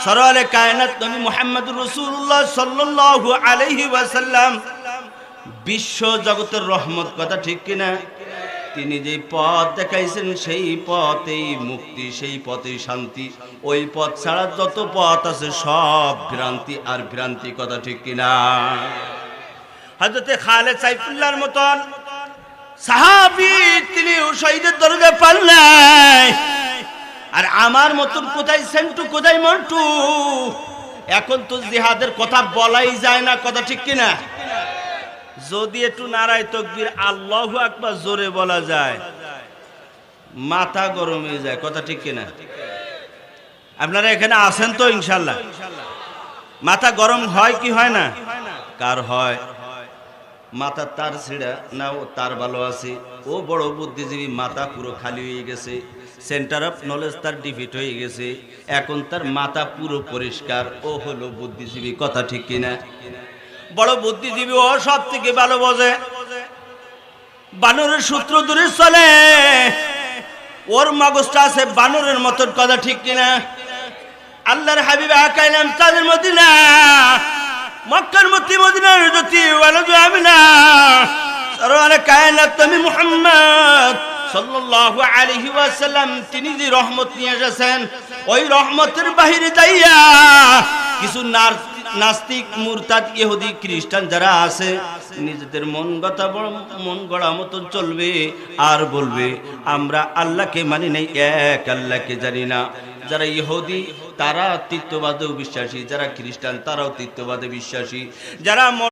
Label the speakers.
Speaker 1: সরওয়ারে কায়নাত নবী মুহাম্মদুর রাসূলুল্লাহ সাল্লাল্লাহু আলাইহি ওয়াসাল্লাম বিশ্ব জগতের রহমত, কথা ঠিক কিনা? তিনি যে পথ দেখাইছেন সেই পথেই মুক্তি, সেই পথেই শান্তি। ওই পথ ছাড়া যত পথ আছে সব ভ্রান্তি আর ভ্রান্তি, কথা ঠিক কিনা? হযরতে খালেদ সাইফুল্লাহর মতন সাহাবী তিনি শহীদের দরজা পান নাই। আর আমার মতন কোথায় সেন্টু, কোথায় মন্টু। এখন তো জিহাদের কথা বলাই যায় না, কথা ঠিক কিনা? যদি একটু নারায় তাকবীর আল্লাহু আকবার জোরে বলা যায়, মাথা গরম হয়ে যায়, কথা ঠিক কিনা? আপনারা এখানে আছেন তো ইনশাল্লাহ? মাথা গরম হয় কি হয় না? কার হয়? মাথা তার ছিঁড়া না ও তার ভালো আছে? ও বড় বুদ্ধিজীবী, মাথা পুরো খালি হয়ে গেছে, সেন্টার অফ নলেজ তার ডিফিট হয়ে গেছে, এখন তার মাথা পুরো পরিষ্কার, ও হলো বুদ্ধিজীবী, কথা ঠিক কিনা? বড় বুদ্ধিজীবী ও সব থেকে ভালো বোঝে, বানরের সূত্র ধরে চলে, ওর মগজটা আছে বানরের মতন, কথা ঠিক কিনা? আল্লাহর হাবিব আকাইলাম তাদের মদিনা, মক্কার মধ্যে মদিনার জ্যোতি ওয়ালাদু আমিনা, সরওয়ারে কায়নাত নবী মুহাম্মদ সাল্লাল্লাহু আলাইহি ওয়াসাল্লাম তিনি যে রহমত নিয়ে এসেছেন, ওই রহমতের বাহিরে যাইয়া কিছু নাস্তিক, মুরতাদ, ইহুদি, খ্রিস্টান যারা আছে নিজেদের মন গড়া মতন চলবে আর বলবে আমরা আল্লাহকে মানি নাই, এক আল্লাহকে জানি না। যারা ইহুদি তারা তৃতীয়বাদেও বিশ্বাসী, যারা খ্রিস্টান তারাও তৃতীয়বাদে বিশ্বাসী, যারা